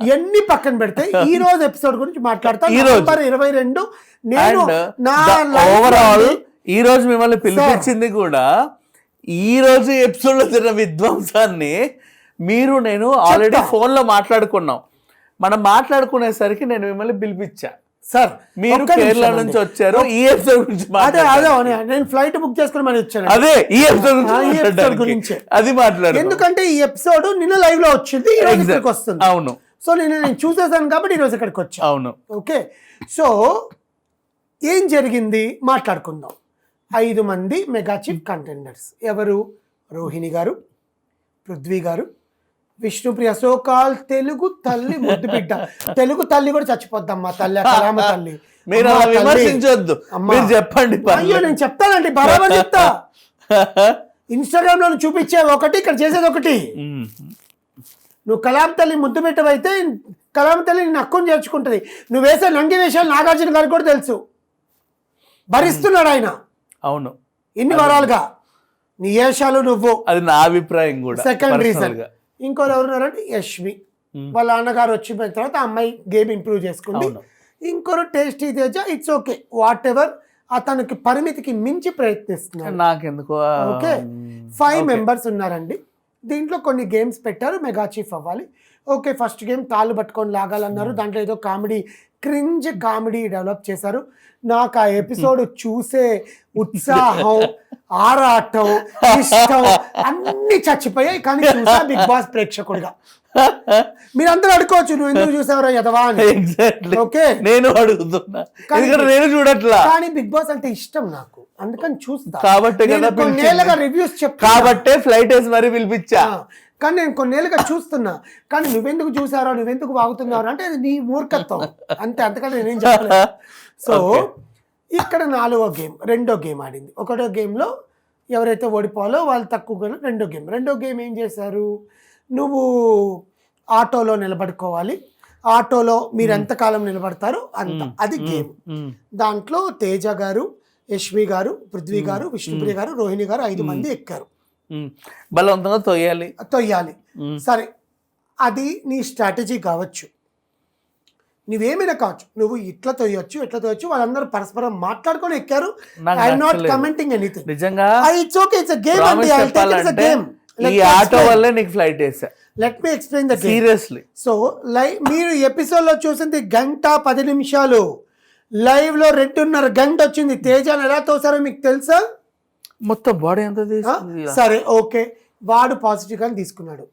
ఎన్ని పక్కన పెడితే ఈ రోజు ఎపిసోడ్ గురించి మాట్లాడతాను. నవంబర్ 22 నేను నా ఓవరాల్ ఈ రోజు మిమ్మల్ని పిలిపించింది కూడా ఈ రోజు ఎపిసోడ్ లో జరిగిన విధ్వంసాన్ని నేను ఆల్రెడీ ఫోన్ లో మాట్లాడుకున్నాం. మనం మాట్లాడుకునేసరికి నేను మిమ్మల్ని పిలిపించా. సార్ మీరు కేరళ నుంచి వచ్చారు, ఈ ఎపిసోడ్ గురించి నేను ఫ్లైట్ బుక్ చేసుకుని మరి వచ్చాను. అదే ఈ ఎపిసోడ్ గురించి అది మాట్లాడు. ఎందుకంటే ఈ ఎపిసోడ్ నిన్న లైవ్ లో వచ్చింది, ఈ రోజు ఇక్కడికి వస్తుంది. అవును. సో నేను చూసేసాను కాబట్టి ఈ రోజు ఇక్కడికి వచ్చా. అవును. ఓకే, సో ఏం జరిగింది మాట్లాడుకుందాం. 5 మంది మెగా చీఫ్ కంటెండర్స్ ఎవరు? రోహిణి గారు, పృథ్వీ గారు, విష్ణుప్రియ, సోకాల్ తెలుగు తల్లి ముద్దు బిడ్డ. తెలుగు తల్లి కూడా చచ్చిపోద్దమ్మా తల్లి, కలామ తల్లి. మీరు అలా విమర్శించొద్దు, మీరు చెప్పండి. అయ్యో నేను చెప్తానండి, బరాబర్ చెప్తా. ఇన్స్టాగ్రామ్ లో చూపించేది ఒకటి, ఇక్కడ చేసేది ఒకటి. నువ్వు కలాం తల్లి ముద్దు పెట్టవైతే కలాం తల్లి నేను హక్కును చేర్చుకుంటుంది. నువ్వు వేసే నంగి వేషాలు నాగార్జున గారికి కూడా తెలుసు, భరిస్తున్నాడు ఆయన. అవును, ఇన్ని వరాలుగా నీ వేషాలు నువ్వు. అది నా అభిప్రాయం కూడా. సెకండ్ రీజన్ ఇంకోరు ఎవరున్నారంటే యష్మి, వాళ్ళ అన్నగారు వచ్చిన తర్వాత అమ్మాయి గేమ్ ఇంప్రూవ్ చేసుకుంది. ఇంకోరు tasty Teja, it's okay what ever, అతనికి పరిమితికి మించి ప్రయత్నిస్తున్నారు. నాకెందుకు. ఓకే, 5 మెంబర్స్ ఉన్నారండి. దీంట్లో కొన్ని గేమ్స్ పెట్టారు, మెగా చీఫ్ అవ్వాలి. ఓకే, ఫస్ట్ గేమ్ తాళ్ళు పట్టుకొని లాగాలన్నారు. దాంట్లో ఏదో కామెడీ, క్రింజ్ కామెడీ డెవలప్ చేశారు. నాకు ఆ ఎపిసోడ్ చూసే ఉత్సాహం, ఆరాటం, ఇష్టం అన్ని చచ్చిపోయాయి. కానీ చూసా బిగ్ బాస్ ప్రేక్షకుడిగా. మీరందరూ అడుకోవచ్చు నువ్వు ఎందుకు చూసావరా యదవా అని. ఓకే, నేను అడుగుతున్నా, నేను చూడట్లా. కానీ బిగ్ బాస్ అంటే ఇష్టం నాకు, అందుకని చూస్తా. కాబట్టి కొన్నేళ్ళగా రివ్యూస్ చెప్తా, కాబట్టే ఫ్లైట్ వేసి మరీ పిలిపించా. కానీ నేను కొన్నేళ్ళుగా చూస్తున్నా. కానీ నువ్వెందుకు చూసారో, నువ్వెందుకు వాగుతున్నావు అంటే అది నీ మూర్ఖత్వం అంతే, అంతకంటే నేనేం చెప్పలేదు. సో ఇక్కడ 4వ గేమ్, 2వ గేమ్ ఆడింది. 1వ గేమ్లో ఎవరైతే ఓడిపోవాలో వాళ్ళు తక్కువ. 2వ గేమ్ ఏం చేశారు, నువ్వు ఆటోలో నిలబడుకోవాలి. ఆటోలో మీరు ఎంతకాలం నిలబడతారు అంత, అది గేమ్. దాంట్లో తేజ గారు, యష్మి గారు, పృథ్వీ గారు, విష్ణుప్రియ గారు, రోహిణి గారు 5 మంది ఎక్కారు. బలవంతంగా తొయ్యాలి. సరే, అది నీ స్ట్రాటజీ కావచ్చు, నువ్వేమైనా కావచ్చు. నువ్వు ఇట్లా తొయ్యొచ్చు. వాళ్ళందరూ పరస్పరం మాట్లాడుకొని ఎక్కారు. I'm not commenting anything. నిజంగా it's okay, it's a game అండి. I take it's a game. ఈ ఆటో వల్లే నీకు ఫ్లైట్ వేసా. Let me explain the game. Seriously. So మీరు ఎపిసోడ్ లో చూసింది 1:10 నిమిషాలు, లైవ్ లో 2:30 గంట వచ్చింది. తేజాన్ని ఎలా తోసారో మీకు తెలుసా? మొత్తం బాడీ ఎంత. సరే ఓకే, వాడు పాజిటివ్ గాని తీసుకున్నాడు.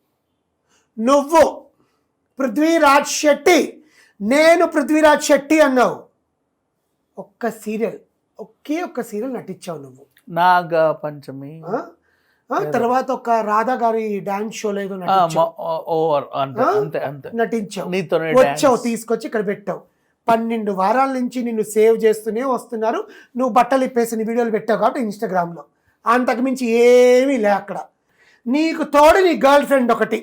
నువ్వు పృథ్వీరాజ్ శెట్టి, నేను పృథ్వీరాజ్ శెట్టి అన్నావు. ఒక్క సీరియల్ నటించావు నువ్వు. నాగ పంచమి తర్వాత ఒక రాధా గారి డాన్స్ షోలో ఏదో నటించావు. వచ్చావు, తీసుకొచ్చి ఇక్కడ పెట్టావు. 12 వారాల నుంచి నిన్ను సేవ్ చేస్తూనే వస్తున్నారు. నువ్వు బట్టలు ఇప్పేసిన వీడియోలు పెట్టావు కాబట్టి ఇన్స్టాగ్రామ్లో. అంతకుమించి ఏమీ లే అక్కడ. నీకు తోడు నీ గర్ల్ ఫ్రెండ్ ఒకటి,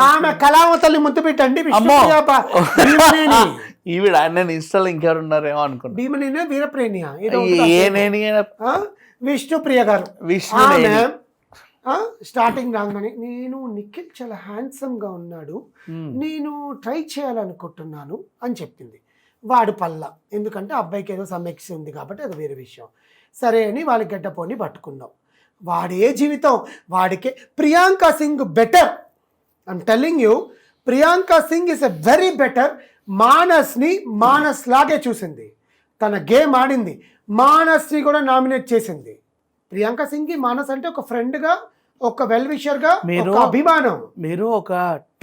ఆమె కళామ తల్లి ముద్దు పెట్టండి. ఈవిడ నేను ఇన్స్టాల్ ఇంకెవరున్నారేమో అనుకున్నా. భీమనేనా వీరప్రేణియా విష్ణుప్రియ గారు. స్టార్టింగ్ రాగానే నేను నిఖిల్ చాలా హ్యాండ్సమ్గా ఉన్నాడు, నేను ట్రై చేయాలనుకుంటున్నాను అని చెప్పింది. వాడు పల్లా, ఎందుకంటే అబ్బాయికి ఏదో సమస్య ఉంది కాబట్టి అది వేరే విషయం. సరే అని వాళ్ళ గడ్డపోని పట్టుకున్నాం. వాడే జీవితం వాడికే. Priyanka Singh better, I'm telling you. Priyanka Singh is a very better. Manas లాగే చూసింది, తన గేమ్ ఆడింది. మానస్ని కూడా నామినేట్ చేసింది. ప్రియాంక సింగ్కి మానస్ అంటే ఒక ఫ్రెండ్గా, ఒక వెల్ విషర్గా, ఒక అభిమానం. మీరు ఒక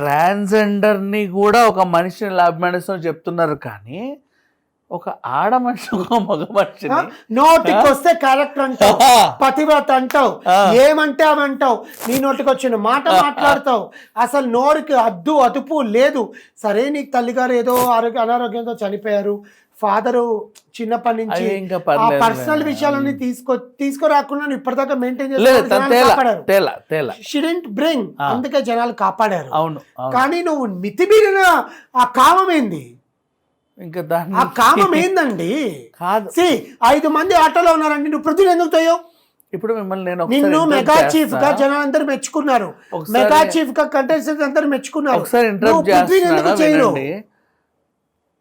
ట్రాన్స్జెండర్ని కూడా ఒక మనిషిని అభిమానిస్తూ చెప్తున్నారు, కానీ ఒక ఆడ మనిషి, ఒక మగ మనిషిని నోటికి వస్తే క్యారెక్టర్ అంటావు, పతివ్రత అంటావు, ఏమంటే అవి అంటావు, నీ నోటికి వచ్చిన మాట మాట్లాడతావు. అసలు నోరుకి అదుపు లేదు. సరే, నీకు తల్లిగారు ఏదో అనారోగ్యంతో చనిపోయారు, ఫాదరు చిన్నప్పటి నుంచి పర్సనల్ విషయాలని తీసుకురాకుండా ఇప్పటిదాకా మెయింటైన్ చేస్తారు. షిడెంట్ బ్రింగ్, అందుకే జనాలు కాపాడారు. కానీ నువ్వు మితిమీరిన ఆ కామం ఏంది? ఇంకా ఆ కామం ఏందండి? 5 మంది ఆటోలో ఉన్నారండి, నువ్వు పృథ్వీని ఎందుకు తోయావు? ఇప్పుడు మిమ్మల్ని నేను ఒకసారి నిన్ను interrupt మెగా చీఫ్ గా చేస్తా. జనం అందరూ మెచ్చుకున్నారు, ఒకసారి- మెగా చీఫ్ గా కంటెస్టెంట్స్ అందరూ మెచ్చుకున్నారు. ఒకసారి నువ్వు ఇంటరప్ట్ పృథ్వీని చేస్తున్నాను ఎందుకు చేయరు? వినండి.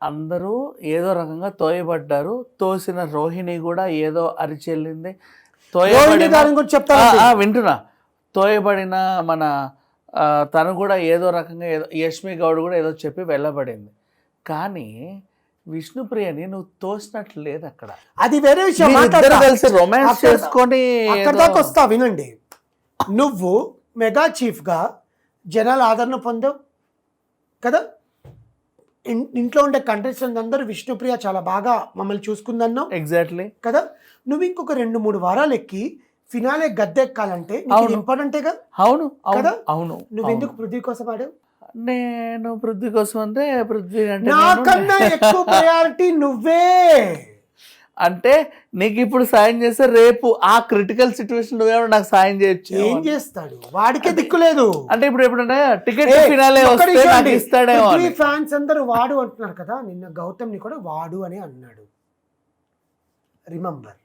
అందరూ ఏదో రకంగా తోయబడ్డారు. తోసిన రోహిణి కూడా ఏదో అరిచెల్లింది. రోహిణి గారి గురించి చెప్తాను. వింటున్నా. తోయబడిన మన తను కూడా ఏదో రకంగా ఏదో యష్మి గౌడ్ కూడా ఏదో చెప్పి వెళ్ళబడింది. కానీ విష్ణుప్రియని నువ్వు తోసినట్లు లేదు అక్కడ. అది వేరే విషయం, మీరిద్దరు మాట్లాడతా. కలిసి రొమాన్స్ అక్కడ- చేసుకొని అక్కడ ఏదో- దాకా వస్తా వినండి. నువ్వు మెగా చీఫ్ గా జనాల ఆదరణ పొందావు కదా, ఇంట్లో ఉండే కంటెస్టెంట్స్ అందరూ విష్ణుప్రియ చాలా బాగా మమ్మల్ని చూసుకుందన్నావు ఎగ్జాక్ట్లీ కదా. నువ్వు ఇంకొక 2-3 వారాలు ఎక్కి ఫినాలే గద్దెక్కాలంటే నీకు ఇంపార్టెంటేగా. అవును కదా? అవును. నువ్వు ఎందుకు పృథ్వీ కోసం ఆడావు? నేను పృథ్వీ కోసం అంటే పృథ్వీ అంటే నాకన్నా ఎక్కువ ప్రయారిటీ నువ్వే. అంటే నీకు ఇప్పుడు సాయం చేస్తే రేపు ఆ క్రిటికల్ సిచ్యువేషన్ నువ్వేమో నాకు సాయం చేయొచ్చు. ఏం చేస్తాడు, వాడికే దిక్కులేదు. అంటే ఇప్పుడు ఎప్పుడంటే టికెట్ ఫినాలే వస్తే నాకు ఇస్తాడేమో అని. ఫ్యాన్స్ అందరూ వాడు అంటున్నారు కదా, నిన్న గౌతమ్ ని కూడా వాడు అని అన్నాడు. రిమెంబర్,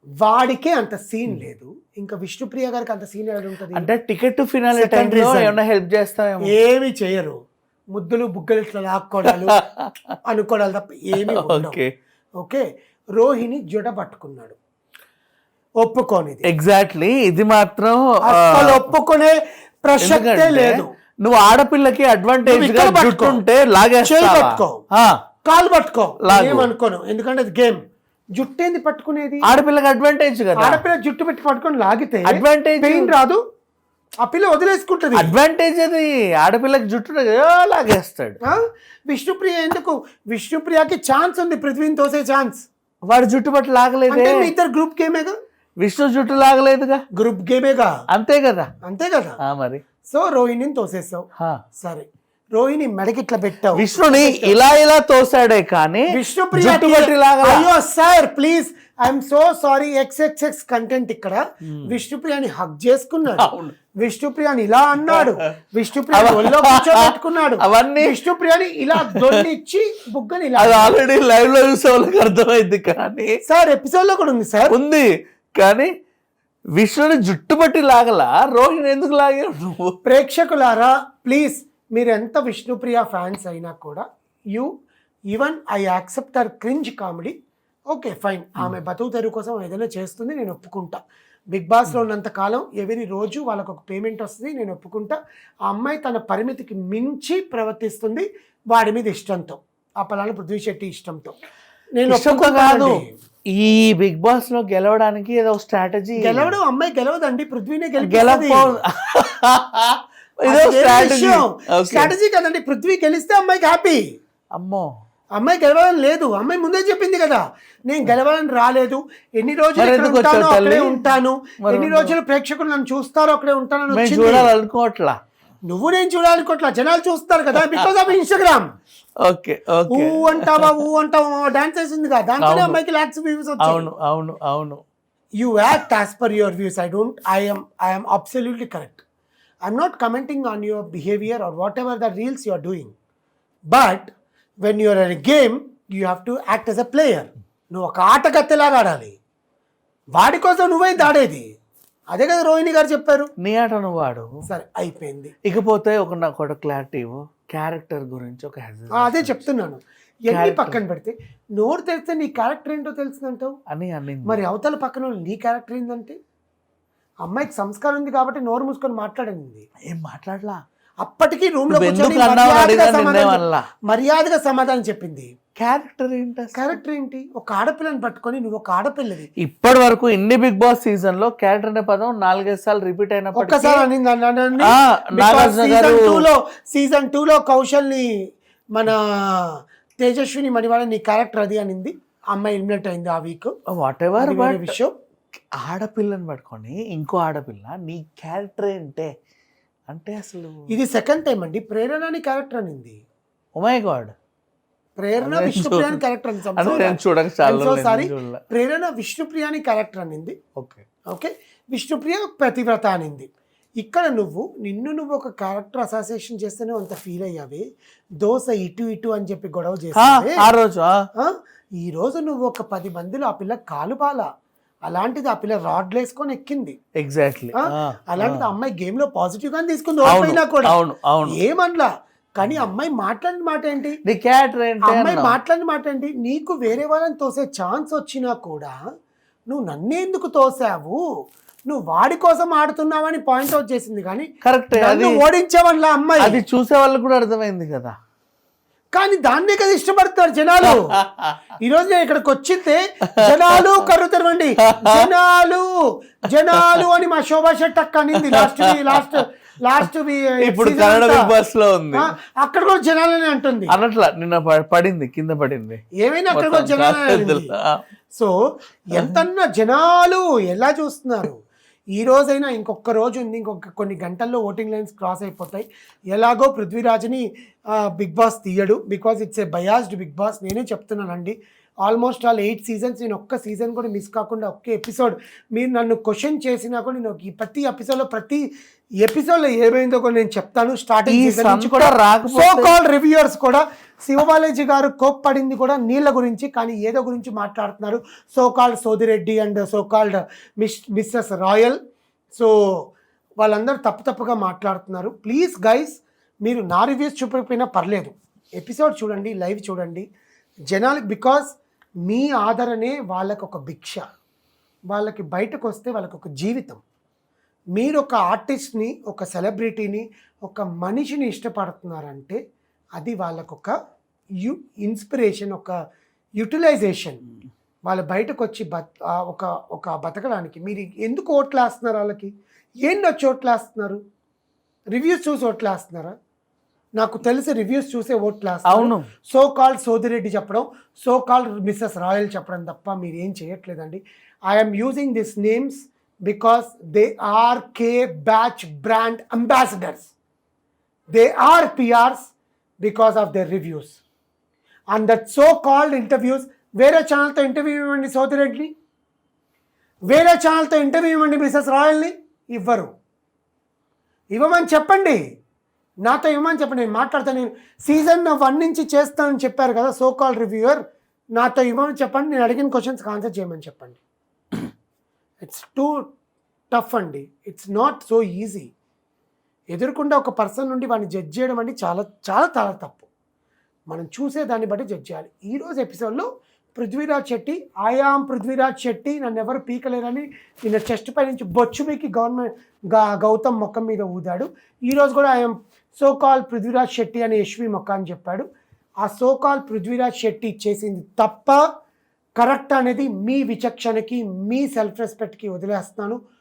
వాడికే అంత సీన్ లేదు, ఇంకా విష్ణుప్రియ గారికి అంత సీన్ ఎలా ఉంటుంది? అంటే టికెట్ ఫినాలే Second టైంలో reason. ఏమన్నా హెల్ప్ చేస్తావేమో. ఏమి చేయరు, ముద్దులు బుగ్గలు ఇట్లా లాక్కోవడాలు అనుకోవడాలు తప్ప ఏమి ఓకే ఓకే. రోహిణి జుడ పట్టుకున్నాడు, ఒప్పుకోనిది. ఎగ్జాక్ట్లీ ఇది మాత్రం అసలు ఒప్పుకునే ప్రసక్తే ఎందుకంటే లేదు. నువ్వు ఆడపిల్లకి అడ్వాంటేజ్ నువ్వు గా ఇక్కడ పట్టుకో. జుట్టుంటే చేయి లాగేస్తావా? పట్టుకో, ఆ, కాలు పట్టుకో, లాగు. ఏమనుకోను, ఎందుకంటే అది గేమ్. జుట్టేంది పట్టుకునేది? ఆడపిల్లకి అడ్వాంటేజ్ కదా. ఆడపిల్ల జుట్టు పెట్టి పట్టుకొని లాగితే అడ్వాంటేజ్ పెయిన్ రాదు, ఆ పిల్ల వదిలేసుకుంటది. అడ్వాంటేజ్ అది. ఆడపిల్లకి జుట్టు లాగేస్తాడు. ఆ? విష్ణుప్రియ ఎందుకు? విష్ణుప్రియకి ఛాన్స్ ఉంది పృథ్వీని తోసే ఛాన్స్. వాడు జుట్టు పట్టు లాగలేదే. అంటే మీ ఇద్దరు గ్రూప్ గేమేగా, విష్ణు జుట్టు లాగలేదుగా. గ్రూప్ గేమేగా, అంతే కదా. అంతే కదా. మరి సో రోహిణిని తోసేసావు, సరే. రోహిణి మెడకిట్లా పెట్టావు, విష్ణుని ఇలా తోసాడే కానీ విష్ణుప్రియ జుట్టు పట్టి లాగలా. అయ్యో sir please, I'm so sorry, XXX content ఇక్కడ. విష్ణుప్రియని హక్ చేసుకున్నాడు, అవును. విష్ణుప్రియని ఇలా అన్నాడు, విష్ణుప్రియని ఒళ్ళో కూర్చోబెట్టుకున్నాడు, అవన్నీ విష్ణుప్రియని ఇలా దొల్లిచ్చి బుగ్గని ఇలా. అది ఆల్రెడీ లైవ్ లో చూసే వాళ్ళకి అర్థమైంది. కానీ సార్ ఎపిసోడ్ లో కూడా ఉంది సార్, ఉంది. కానీ విష్ణుని జుట్టు పట్టి లాగలా, రోహిణి ఎందుకు లాగావు నువ్వు? ప్రేక్షకులారా ప్లీజ్, మీరు ఎంత విష్ణుప్రియ ఫ్యాన్స్ అయినా కూడా even I accept her cringe comedy. Okay fine, ఆమె బతుకు తెరువు కోసం ఏదైనా చేస్తుంది, నేను ఒప్పుకుంటా. బిగ్ బాస్లో ఉన్నంత కాలం ఎవరి రోజు వాళ్ళకు ఒక పేమెంట్ వస్తుంది, నేను ఒప్పుకుంటా. ఆ అమ్మాయి తన పరిమితికి మించి ప్రవర్తిస్తుంది వాడి మీద ఇష్టంతో, ఆ పలానా పృథ్వీ శెట్టి ఇష్టంతో. నేను ఇష్టంతో కాదు, ఒప్పుకుంటానండి. ఈ బిగ్ బాస్ లో గెలవడానికి ఏదో స్ట్రాటజీ. గెలవడం అమ్మాయి గెలవదండి, పృథ్వీనే గెలపో ఇదో స్ట్రాటజీ. స్ట్రాటజీ కదండి, పృథ్వీ గెలిస్తే అమ్మాయికి హ్యాపీ. అమ్మో, అమ్మాయి గెలవాలని లేదు, అమ్మాయి ముందే చెప్పింది కదా, నేను గెలవాలని రాలేదు, ఎన్ని రోజులు మరి ఇక్కడ ఎందుకు ఉంటానో వచ్చావు అక్కడే తల్లి? ఉంటాను, మరి ఎన్ని రోజులు ప్రేక్షకులు నన్ను చూస్తారో అక్కడే ఉంటానని మేము వచ్చింది. చూడాలనుకోవట్లా. నువ్వు నేను చూడాలనుకోవట్లా, జనాలు చూస్తారు కదా because of Instagram. Okay okay. ఊ అంటావా డాన్స్ వేసింది కదా, దాంట్లోనే అమ్మాయికి లాక్స్ వ్యూస్ వచ్చాయి. అవును అవును అవును. You act as per your views. I am absolutely correct. I'm not commenting on your behavior or whatever the reels you are doing. But when you are in a game, you have to act as a player. నువ్వు ఒక ఆటగత్తెలాగా ఆడాలి, వాడి కోసం నువ్వే దాడేది. అదే కదా రోహిణి గారు చెప్పారు. నీ ఆట నువ్వు వాడు. సరే అయిపోయింది. ఇకపోతే నాకు ఒక క్లారిటీ క్యారెక్టర్ గురించి ఒక అదే చెప్తున్నాను. ఎన్ని పక్కన పెడితే నోరు తెలిస్తే నీ క్యారెక్టర్ ఏంటో తెలిసిందంటావు అని. మరి అవతల పక్కన వాళ్ళు నీ క్యారెక్టర్ ఏంటంటే, అమ్మాయికి సంస్కారం ఉంది కాబట్టి నోరు మూసుకొని మాట్లాడింది, ఏం మాట్లాడలా. అప్పటికి రూమ్ లో కూర్చొని మర్యాదగా సమాధానం చెప్పింది. క్యారెక్టర్ ఏంటి? క్యారెక్టర్ ఏంటి? ఒక ఆడపిల్లని పట్టుకొని నువ్వు ఒక ఆడపిల్లది. ఇప్పటి వరకు ఇన్ని బిగ్ బాస్ సీజన్ లో క్యారెక్టర్ అనే పదం 4-5 సార్లు రిపీట్ అయినప్పుడు ఒక్కసారి సీజన్ 2 లో కౌశల్ని మన తేజస్విని మణివాడ నీ క్యారెక్టర్ అది అనింది, అమ్మాయి ఎలిమినేట్ అయింది ఆ వీక్. వాట్ ఎవర్ విషయం. ఆడపిల్లని పట్టుకొని ఇంకో ఆడపిల్ల నీ క్యారెక్టర్ ఏంటే అంటే అసలు ఇది సెకండ్ టైం అండి. ప్రేరణ అని క్యారెక్టర్ అనింది. ఓ మై గాడ్, ప్రేరణ విష్ణుప్రియాని క్యారెక్టర్ సారీ, ప్రేరణ విష్ణుప్రియాని క్యారెక్టర్ అనింది. ఓకే, విష్ణుప్రియ ప్రతివ్రత అనింది. ఇక్కడ నిన్ను ఒక క్యారెక్టర్ అసోసియేషన్ చేస్తేనే అంత ఫీల్ అయ్యావి. దోశ ఇటు అని చెప్పి గొడవ చేస్తే ఆ రోజు ఈ రోజు నువ్వు ఒక 10 మందిలో ఆ పిల్ల కాలు బాల, అలాంటిది ఆ పిల్ల రాడ్లు వేసుకొని ఎక్కింది. ఎగ్జాక్ట్లీ. అలాంటిది ఆ అమ్మాయి గేమ్ లో పాజిటివ్ గానే తీసుకుంది, ఓడిపోయినా కూడా అవును అవును. ఏమనలా. కానీ అమ్మాయి మాట్లాడిన మాట ఏంటి, నీ క్యారెక్టర్ ఏంటి అమ్మాయి అన్నావు. మాట్లాడిన మాట ఏంటి, నీకు వేరే వాళ్ళని తోసే ఛాన్స్ వచ్చినా కూడా నువ్వు నన్నెందుకు తోసావు, నువ్వు వాడి కోసం ఆడుతున్నావని పాయింట్ అవుట్ చేసింది. కానీ కరెక్ట్. అది నన్ను ఓడించావన్లా అమ్మాయి. అది చూసే వాళ్ళకి కూడా అర్థమైంది కదా. కానీ దాన్నే కదా ఇష్టపడతారు జనాలు. ఈ రోజు నేను ఇక్కడికి వచ్చిందే జనాలు కర్రు తెరవండి, జనాలు జనాలు అని మా శోభా శెట్టి అక్క అనింది లాస్ట్ ఇప్పుడు కన్నడ బిగ్ బాస్ లో ఉంది, అక్కడ కూడా జనాలని అంటుంది. అన్నట్ల నిన్న పడింది, కింద పడింది. ఏమైనా అక్కడ కూడా జనాలు. సో ఎంతన్నా జనాలు ఎలా చూస్తున్నారు. ఈ రోజైనా ఇంకొక రోజు ఉంది, ఇంకొక కొన్ని గంటల్లో ఓటింగ్ లైన్స్ క్రాస్ అయిపోతాయి. ఎలాగో పృథ్వీరాజ్ని బిగ్ బాస్ తీయడు, because it's a biased Big Boss. నేనే చెప్తున్నానండి, ఆల్మోస్ట్ ఆల్ 8 seasons నేను ఒక్క సీజన్ కూడా మిస్ కాకుండా ఒక్క ఎపిసోడ్ మీరు నన్ను క్వశ్చన్ చేసినా కూడా నేను ఈ ప్రతి ఎపిసోడ్లో ఏమైందో కూడా నేను చెప్తాను. స్టార్టింగ్ సీజన్ నుంచి కూడా సో కాల్డ్ రివ్యూయర్స్ కూడా శివబాలాజీ గారు కోప్పడింది కూడా నీళ్ళ గురించి, కానీ ఏదో గురించి మాట్లాడుతున్నారు. So called Sodireddy and so called Mrs Royal. So వాళ్ళందరూ తప్పుగా మాట్లాడుతున్నారు. ప్లీజ్ గైస్, మీరు నా రివ్యూస్ చూపకపోయినా పర్లేదు, ఎపిసోడ్ చూడండి, లైవ్ చూడండి జనాలకి. బికాజ్ మీ ఆదరణే వాళ్ళకు ఒక భిక్ష, వాళ్ళకి బయటకు వస్తే వాళ్ళకి ఒక జీవితం. మీరు ఒక ఆర్టిస్ట్ని, ఒక సెలబ్రిటీని, ఒక మనిషిని ఇష్టపడుతున్నారంటే అది వాళ్ళకొక ఇన్స్పిరేషన్, ఒక యూటిలైజేషన్. వాళ్ళు బయటకు వచ్చి ఒక బతకడానికి. మీరు ఎందుకు ఓట్లు వేస్తున్నారు వాళ్ళకి? ఏంటి వచ్చి ఓట్లు వేస్తున్నారు? రివ్యూస్ చూసి ఓట్లు వేస్తున్నారా? నాకు తెలిసి రివ్యూస్ చూసే ఓట్లు వేస్తారు. సో కాల్డ్ సోదిరెడ్డి చెప్పడం, సో కాల్డ్ మిస్సెస్ రాయల్ చెప్పడం తప్ప మీరు ఏం చేయట్లేదండి. I'm using this names because they are K-Batch brand ambassadors. They are PRs because of their reviews. And that so-called interviews, వేరే ఛానల్తో ఇంటర్వ్యూ ఇవ్వండి సోదిరెడ్డిని, వేరే ఛానల్తో ఇంటర్వ్యూ ఇవ్వండి మిసెస్ రాయల్ని. ఇవ్వమని చెప్పండి, నాతో ఇవ్వమని చెప్పండి, నేను మాట్లాడతాను. నేను సీజన్ 1 నుంచి చేస్తానని చెప్పారు కదా సో కాల్డ్ రివ్యూయర్, నాతో ఇవ్వమని చెప్పండి, నేను అడిగిన క్వశ్చన్స్కి ఆన్సర్ చేయమని చెప్పండి. ఇట్స్ టూ టఫ్ అండి, ఇట్స్ నాట్ సో ఈజీ. ఎదురుకుండా ఒక పర్సన్ నుండి వాడిని జడ్జ్ చేయడం అంటే చాలా చాలా చాలా తప్పు. మనం చూసే దాన్ని బట్టి జడ్జ్ చేయాలి. ఈరోజు ఎపిసోడ్లో పృథ్వీరాజ్ శెట్టి, ఐఆమ్ పృథ్వీరాజ్ శెట్టి, నన్ను ఎవరు పీకలేరని నిన్న చెస్ట్ పై నుంచి బొచ్చు పీకి గౌతమ్ మొక్కం మీద ఊదాడు. ఈరోజు కూడా I am so call Prithviraj Shetty అని యశ్వి మొక్క అని చెప్పాడు. ఆ సో కాల్ పృథ్వీరాజ్ శెట్టి చేసింది తప్ప కరెక్ట్ అనేది మీ విచక్షణకి, మీ సెల్ఫ్ రెస్పెక్ట్కి వదిలేస్తున్నాను.